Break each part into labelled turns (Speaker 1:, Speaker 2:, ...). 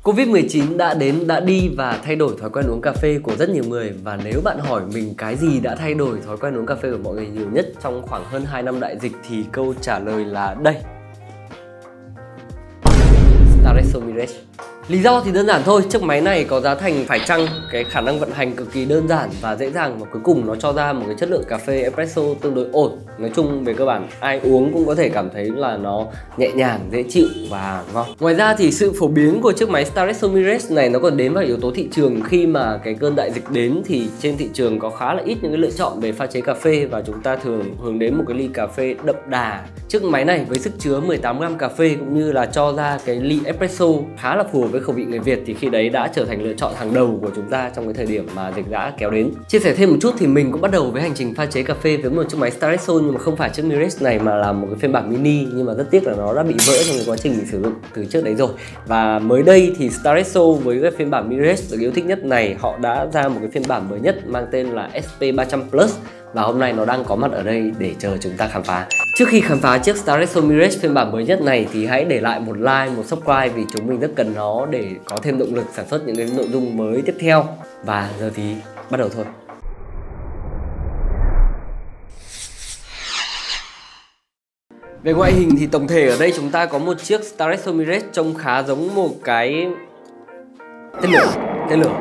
Speaker 1: Covid-19 đã đến, đã đi và thay đổi thói quen uống cà phê của rất nhiều người. Và nếu bạn hỏi mình cái gì đã thay đổi thói quen uống cà phê của mọi người nhiều nhất trong khoảng hơn 2 năm đại dịch thì câu trả lời là đây: Staresso Mirage. Lý do thì đơn giản thôi, chiếc máy này có giá thành phải chăng, cái khả năng vận hành cực kỳ đơn giản và dễ dàng, và cuối cùng nó cho ra một cái chất lượng cà phê espresso tương đối ổn. Nói chung về cơ bản ai uống cũng có thể cảm thấy là nó nhẹ nhàng, dễ chịu và ngon. Ngoài ra thì sự phổ biến của chiếc máy Staresso Mirage này nó còn đến vào yếu tố thị trường. Khi mà cái cơn đại dịch đến thì trên thị trường có khá là ít những cái lựa chọn về pha chế cà phê và chúng ta thường hướng đến một cái ly cà phê đậm đà. Chiếc máy này với sức chứa 18g cà phê cũng như là cho ra cái ly espresso khá là phù hợp với khẩu vị người Việt thì khi đấy đã trở thành lựa chọn hàng đầu của chúng ta trong cái thời điểm mà dịch đã kéo đến. Chia sẻ thêm một chút thì mình cũng bắt đầu với hành trình pha chế cà phê với một chiếc máy Staresso, nhưng mà không phải chiếc Mirage này mà là một cái phiên bản mini, nhưng mà rất tiếc là nó đã bị vỡ trong cái quá trình mình sử dụng từ trước đấy rồi. Và mới đây thì Staresso với cái phiên bản Mirage được yêu thích nhất này, họ đã ra một cái phiên bản mới nhất mang tên là SP300 Plus. Và hôm nay nó đang có mặt ở đây để chờ chúng ta khám phá. Trước khi khám phá chiếc Staresso Mirage phiên bản mới nhất này thì hãy để lại một like, một subscribe vì chúng mình rất cần nó để có thêm động lực sản xuất những cái nội dung mới tiếp theo. Và giờ thì bắt đầu thôi. Về ngoại hình thì tổng thể ở đây chúng ta có một chiếc Staresso Mirage trông khá giống một cái tên lửa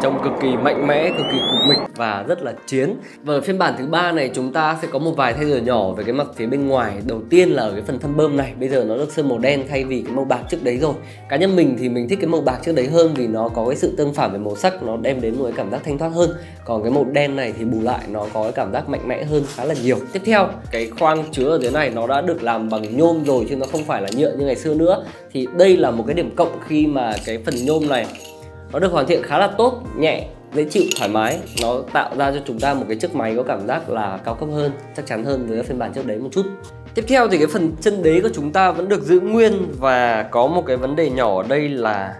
Speaker 1: trông cực kỳ mạnh mẽ, cực kỳ cục mịch và rất là chiến. Và ở phiên bản thứ ba này chúng ta sẽ có một vài thay đổi nhỏ về cái mặt phía bên ngoài. Đầu tiên là ở cái phần thân bơm này, bây giờ nó được sơn màu đen thay vì cái màu bạc trước đấy rồi. Cá nhân mình thì mình thích cái màu bạc trước đấy hơn vì nó có cái sự tương phản về màu sắc, nó đem đến một cái cảm giác thanh thoát hơn. Còn cái màu đen này thì bù lại nó có cái cảm giác mạnh mẽ hơn khá là nhiều. Tiếp theo, cái khoang chứa ở dưới này nó đã được làm bằng nhôm rồi chứ nó không phải là nhựa như ngày xưa nữa. Thì đây là một cái điểm cộng khi mà cái phần nhôm này nó được hoàn thiện khá là tốt, nhẹ, dễ chịu, thoải mái. Nó tạo ra cho chúng ta một cái chiếc máy có cảm giác là cao cấp hơn, chắc chắn hơn với phiên bản trước đấy một chút. Tiếp theo thì cái phần chân đế của chúng ta vẫn được giữ nguyên và có một cái vấn đề nhỏ ở đây là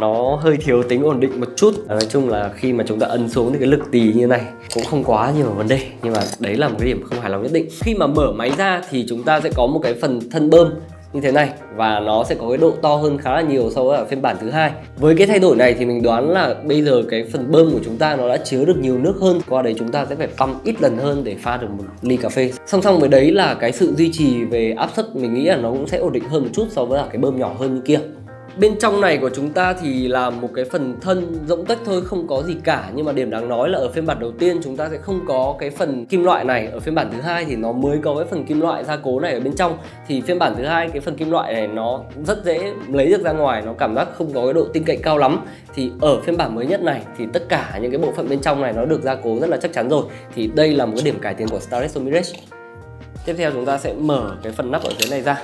Speaker 1: nó hơi thiếu tính ổn định một chút. Nói chung là khi mà chúng ta ấn xuống thì cái lực tì như này cũng không quá nhiều vấn đề, nhưng mà đấy là một cái điểm không hài lòng nhất định. Khi mà mở máy ra thì chúng ta sẽ có một cái phần thân bơm như thế này và nó sẽ có cái độ to hơn khá là nhiều so với ở phiên bản thứ hai. Với cái thay đổi này thì mình đoán là bây giờ cái phần bơm của chúng ta nó đã chứa được nhiều nước hơn, qua đấy chúng ta sẽ phải pump ít lần hơn để pha được một ly cà phê. Song song với đấy là cái sự duy trì về áp suất, mình nghĩ là nó cũng sẽ ổn định hơn một chút so với cái bơm nhỏ hơn như kia. Bên trong này của chúng ta thì là một cái phần thân rỗng tuếch thôi, không có gì cả. Nhưng mà điểm đáng nói là ở phiên bản đầu tiên chúng ta sẽ không có cái phần kim loại này. Ở phiên bản thứ hai thì nó mới có cái phần kim loại gia cố này ở bên trong. Thì phiên bản thứ hai cái phần kim loại này nó rất dễ lấy được ra ngoài, nó cảm giác không có cái độ tin cậy cao lắm. Thì ở phiên bản mới nhất này thì tất cả những cái bộ phận bên trong này nó được gia cố rất là chắc chắn rồi. Thì đây là một cái điểm cải tiến của Staresso Mirage. Tiếp theo chúng ta sẽ mở cái phần nắp ở dưới này ra.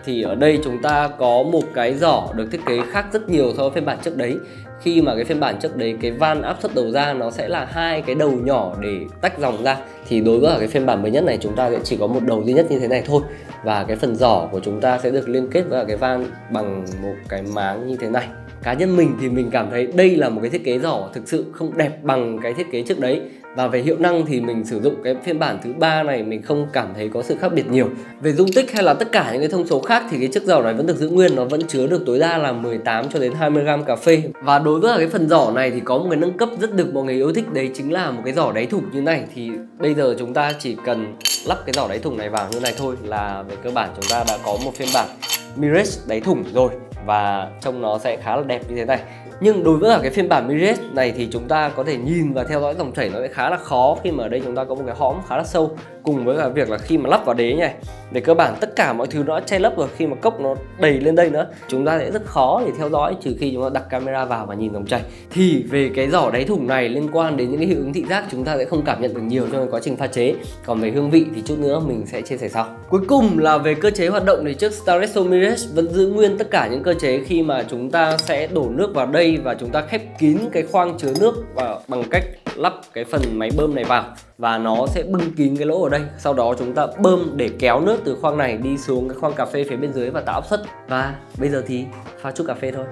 Speaker 1: Thì ở đây chúng ta có một cái giỏ được thiết kế khác rất nhiều so với phiên bản trước đấy. Khi mà cái phiên bản trước đấy cái van áp suất đầu ra nó sẽ là hai cái đầu nhỏ để tách dòng ra, thì đối với cái phiên bản mới nhất này chúng ta sẽ chỉ có một đầu duy nhất như thế này thôi. Và cái phần giỏ của chúng ta sẽ được liên kết với cái van bằng một cái máng như thế này. Cá nhân mình thì mình cảm thấy đây là một cái thiết kế giỏ thực sự không đẹp bằng cái thiết kế trước đấy. Và về hiệu năng thì mình sử dụng cái phiên bản thứ ba này mình không cảm thấy có sự khác biệt nhiều. Về dung tích hay là tất cả những cái thông số khác thì cái chiếc giỏ này vẫn được giữ nguyên, nó vẫn chứa được tối đa là 18 cho đến 20g cà phê. Và đối với cái phần giỏ này thì có một cái nâng cấp rất được mọi người yêu thích, đấy chính là một cái giỏ đáy thùng như này. Thì bây giờ chúng ta chỉ cần lắp cái giỏ đáy thùng này vào như này thôi là về cơ bản chúng ta đã có một phiên bản Mirage đáy thùng rồi, và trông nó sẽ khá là đẹp như thế này. Nhưng đối với cái phiên bản Mirage này thì chúng ta có thể nhìn và theo dõi dòng chảy nó sẽ khá là khó, khi mà ở đây chúng ta có một cái hõm khá là sâu, cùng với cả việc là khi mà lắp vào đế này, về cơ bản tất cả mọi thứ nó đã che lấp rồi. Khi mà cốc nó đầy lên đây nữa, chúng ta sẽ rất khó để theo dõi trừ khi chúng ta đặt camera vào và nhìn dòng chảy. Thì về cái giỏ đáy thùng này liên quan đến những cái hiệu ứng thị giác chúng ta sẽ không cảm nhận được nhiều trong quá trình pha chế. Còn về hương vị thì chút nữa mình sẽ chia sẻ sau. Cuối cùng là về cơ chế hoạt động thì chiếc Staresso Mirage vẫn giữ nguyên tất cả những cơ chế khi mà chúng ta sẽ đổ nước vào đây và chúng ta khép kín cái khoang chứa nước vào bằng cách lắp cái phần máy bơm này vào, và nó sẽ bưng kín cái lỗ ở đây. Sau đó chúng ta bơm để kéo nước từ khoang này đi xuống cái khoang cà phê phía bên dưới và tạo áp suất. Và bây giờ thì pha chút cà phê thôi.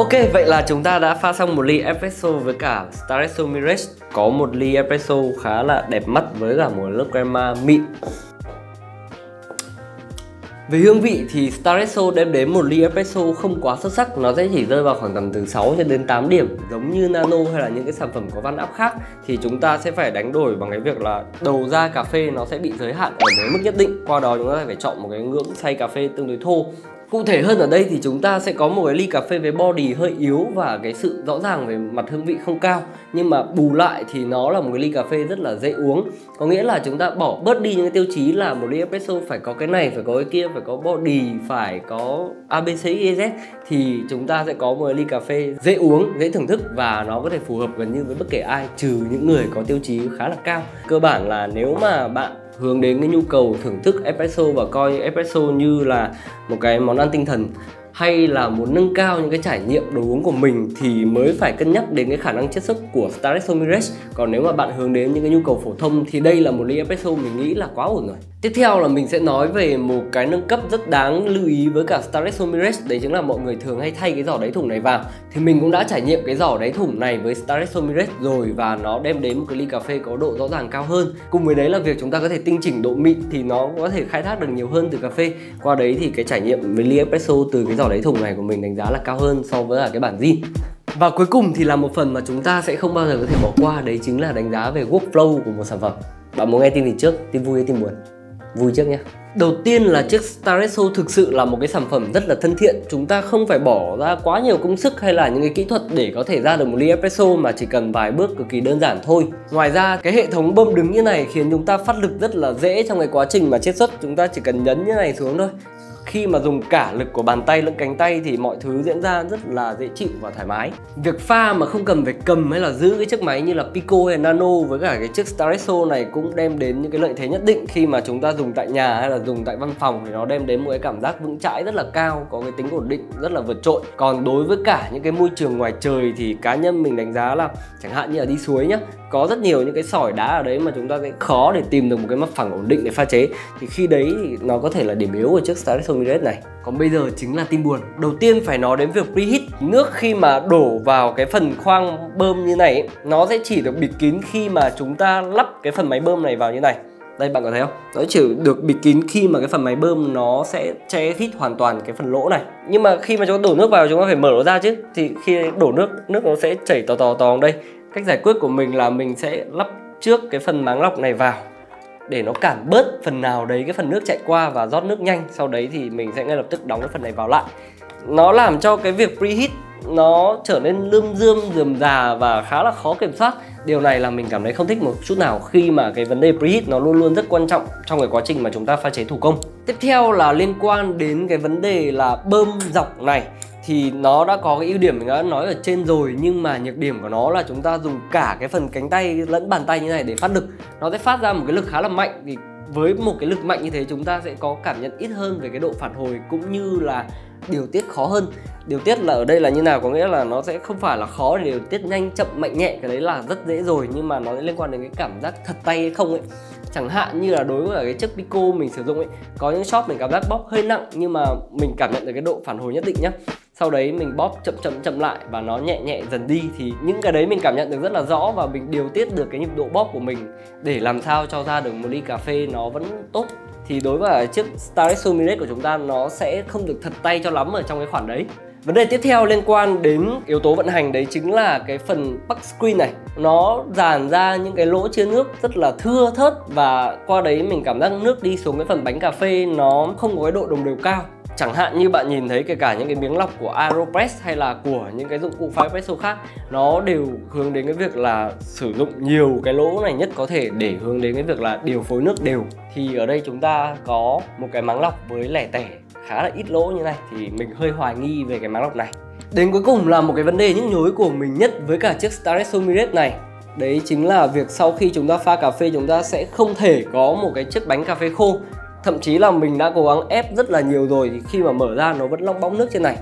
Speaker 1: Ok, vậy là chúng ta đã pha xong một ly espresso với cả Staresso Mirage. Có một ly espresso khá là đẹp mắt với cả một lớp crema mịn. Về hương vị thì Staresso đem đến một ly espresso không quá xuất sắc. Nó sẽ chỉ rơi vào khoảng tầm từ 6 cho đến 8 điểm. Giống như Nano hay là những cái sản phẩm có van áp khác thì chúng ta sẽ phải đánh đổi bằng cái việc là đầu ra cà phê nó sẽ bị giới hạn ở một mức nhất định. Qua đó chúng ta phải chọn một cái ngưỡng xay cà phê tương đối thô. Cụ thể hơn ở đây thì chúng ta sẽ có một cái ly cà phê với body hơi yếu và cái sự rõ ràng về mặt hương vị không cao. Nhưng mà bù lại thì nó là một cái ly cà phê rất là dễ uống. Có nghĩa là chúng ta bỏ bớt đi những cái tiêu chí là một ly espresso phải có cái này, phải có cái kia, phải có body, phải có ABCDEZ. Thì chúng ta sẽ có một cái ly cà phê dễ uống, dễ thưởng thức và nó có thể phù hợp gần như với bất kể ai, trừ những người có tiêu chí khá là cao. Cơ bản là nếu mà bạn hướng đến cái nhu cầu thưởng thức espresso và coi espresso như là một cái món ăn tinh thần, hay là muốn nâng cao những cái trải nghiệm đồ uống của mình thì mới phải cân nhắc đến cái khả năng chiết xuất của Staresso Mirage. Còn nếu mà bạn hướng đến những cái nhu cầu phổ thông thì đây là một ly espresso mình nghĩ là quá ổn rồi. Tiếp theo là mình sẽ nói về một cái nâng cấp rất đáng lưu ý với cả Staresso Mirage. Đấy chính là mọi người thường hay thay cái giỏ đáy thùng này vào. Thì mình cũng đã trải nghiệm cái giỏ đáy thùng này với Staresso Mirage rồi và nó đem đến một cái ly cà phê có độ rõ ràng cao hơn. Cùng với đấy là việc chúng ta có thể tinh chỉnh độ mịn thì nó có thể khai thác được nhiều hơn từ cà phê. Qua đấy thì cái trải nghiệm với ly espresso từ cái giỏ đáy thùng này của mình đánh giá là cao hơn so với cái bản zin. Và cuối cùng thì là một phần mà chúng ta sẽ không bao giờ có thể bỏ qua, đấy chính là đánh giá về workflow của một sản phẩm. Bạn muốn nghe tin gì trước, tin vui hay tin buồn? Vui trước nhé. Đầu tiên là chiếc Staresso thực sự là một cái sản phẩm rất là thân thiện. Chúng ta không phải bỏ ra quá nhiều công sức hay là những cái kỹ thuật để có thể ra được một ly espresso mà chỉ cần vài bước cực kỳ đơn giản thôi. Ngoài ra cái hệ thống bơm đứng như này khiến chúng ta phát lực rất là dễ trong cái quá trình mà chiết xuất. Chúng ta chỉ cần nhấn như này xuống thôi. Khi mà dùng cả lực của bàn tay lẫn cánh tay thì mọi thứ diễn ra rất là dễ chịu và thoải mái. Việc pha mà không cần phải cầm hay là giữ cái chiếc máy như là Pico hay Nano với cả cái chiếc Staresso này cũng đem đến những cái lợi thế nhất định khi mà chúng ta dùng tại nhà hay là dùng tại văn phòng, thì nó đem đến một cái cảm giác vững chãi rất là cao, có cái tính ổn định rất là vượt trội. Còn đối với cả những cái môi trường ngoài trời thì cá nhân mình đánh giá là chẳng hạn như là đi suối nhá, có rất nhiều những cái sỏi đá ở đấy mà chúng ta sẽ khó để tìm được một cái mặt phẳng ổn định để pha chế, thì khi đấy thì nó có thể là điểm yếu của chiếc Staresso Mirage này. Còn bây giờ chính là tin buồn. Đầu tiên phải nói đến việc preheat. Nước khi mà đổ vào cái phần khoang bơm như này ấy, nó sẽ chỉ được bịt kín khi mà chúng ta lắp cái phần máy bơm này vào như này. Đây bạn có thấy không? Nó chỉ được bịt kín khi mà cái phần máy bơm nó sẽ che hết hoàn toàn cái phần lỗ này. Nhưng mà khi mà chúng ta đổ nước vào chúng ta phải mở nó ra chứ. Thì khi đổ nước nó sẽ chảy tò đây. Cách giải quyết của mình là mình sẽ lắp trước cái phần máng lọc này vào để nó cản bớt phần nào đấy cái phần nước chạy qua và rót nước nhanh. Sau đấy thì mình sẽ ngay lập tức đóng cái phần này vào lại. Nó làm cho cái việc preheat nó trở nên lươm rươm, rườm rà và khá là khó kiểm soát. Điều này là mình cảm thấy không thích một chút nào, khi mà cái vấn đề preheat nó luôn luôn rất quan trọng trong cái quá trình mà chúng ta pha chế thủ công. Tiếp theo là liên quan đến cái vấn đề là bơm dọc này. Thì nó đã có cái ưu điểm mình đã nói ở trên rồi, nhưng mà nhược điểm của nó là chúng ta dùng cả cái phần cánh tay lẫn bàn tay như này để phát lực. Nó sẽ phát ra một cái lực khá là mạnh, thì với một cái lực mạnh như thế chúng ta sẽ có cảm nhận ít hơn về cái độ phản hồi cũng như là điều tiết khó hơn. Điều tiết là ở đây là như nào? Có nghĩa là nó sẽ không phải là khó để điều tiết nhanh, chậm, mạnh, nhẹ. Cái đấy là rất dễ rồi, nhưng mà nó sẽ liên quan đến cái cảm giác thật tay hay không ấy. Chẳng hạn như là đối với cái chiếc Pico mình sử dụng ấy, có những shot mình cảm giác bóp hơi nặng nhưng mà mình cảm nhận được cái độ phản hồi nhất định nhá. Sau đấy mình bóp chậm lại và nó nhẹ nhẹ dần đi, thì những cái đấy mình cảm nhận được rất là rõ và mình điều tiết được cái nhịp độ bóp của mình để làm sao cho ra được một ly cà phê nó vẫn tốt. Thì đối với chiếc Staresso Mirage của chúng ta nó sẽ không được thật tay cho lắm ở trong cái khoản đấy. Vấn đề tiếp theo liên quan đến yếu tố vận hành đấy chính là cái phần back screen này. Nó dàn ra những cái lỗ chia nước rất là thưa thớt và qua đấy mình cảm giác nước đi xuống cái phần bánh cà phê nó không có cái độ đồng đều cao. Chẳng hạn như bạn nhìn thấy kể cả những cái miếng lọc của Aeropress hay là của những cái dụng cụ pha espresso khác, nó đều hướng đến cái việc là sử dụng nhiều cái lỗ này nhất có thể để hướng đến cái việc là điều phối nước đều. Thì ở đây chúng ta có một cái máng lọc với lẻ tẻ khá là ít lỗ như này, thì mình hơi hoài nghi về cái máng lọc này. Đến cuối cùng là một cái vấn đề nhức nhối của mình nhất với cả chiếc Staresso Mirage này. Đấy chính là việc sau khi chúng ta pha cà phê chúng ta sẽ không thể có một cái chiếc bánh cà phê khô. Thậm chí là mình đã cố gắng ép rất là nhiều rồi thì khi mà mở ra nó vẫn long bóng nước trên này.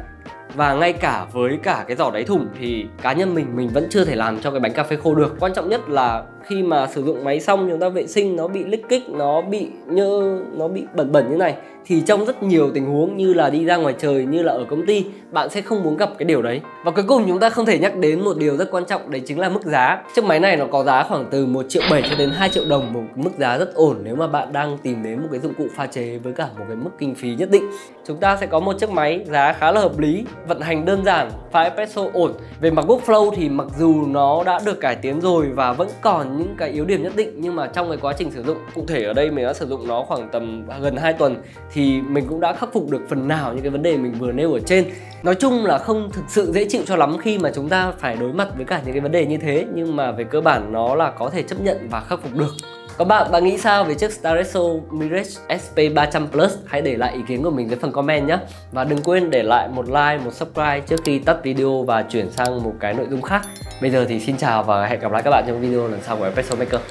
Speaker 1: Và ngay cả với cả cái giỏ đáy thùng thì cá nhân mình vẫn chưa thể làm cho cái bánh cà phê khô được. Quan trọng nhất là khi mà sử dụng máy xong chúng ta vệ sinh nó bị lích kích, nó bị nhơ, nó bị bẩn bẩn như này, thì trong rất nhiều tình huống như là đi ra ngoài trời, như là ở công ty, bạn sẽ không muốn gặp cái điều đấy. Và cuối cùng chúng ta không thể nhắc đến một điều rất quan trọng, đấy chính là mức giá. Chiếc máy này nó có giá khoảng từ 1,7 triệu cho đến 2 triệu đồng, một mức giá rất ổn nếu mà bạn đang tìm đến một cái dụng cụ pha chế với cả một cái mức kinh phí nhất định. Chúng ta sẽ có một chiếc máy giá khá là hợp lý, vận hành đơn giản, pha espresso ổn. Về mặt workflow thì mặc dù nó đã được cải tiến rồi và vẫn còn những cái yếu điểm nhất định, nhưng mà trong cái quá trình sử dụng, cụ thể ở đây mình đã sử dụng nó khoảng tầm gần 2 tuần, thì mình cũng đã khắc phục được phần nào những cái vấn đề mình vừa nêu ở trên. Nói chung là không thực sự dễ chịu cho lắm khi mà chúng ta phải đối mặt với cả những cái vấn đề như thế, nhưng mà về cơ bản nó là có thể chấp nhận và khắc phục được. Còn bạn nghĩ sao về chiếc Staresso Mirage SP300 Plus? Hãy để lại ý kiến của mình dưới phần comment nhé. Và đừng quên để lại một like, một subscribe trước khi tắt video và chuyển sang một cái nội dung khác. Bây giờ thì xin chào và hẹn gặp lại các bạn trong video lần sau của Espresso Maker.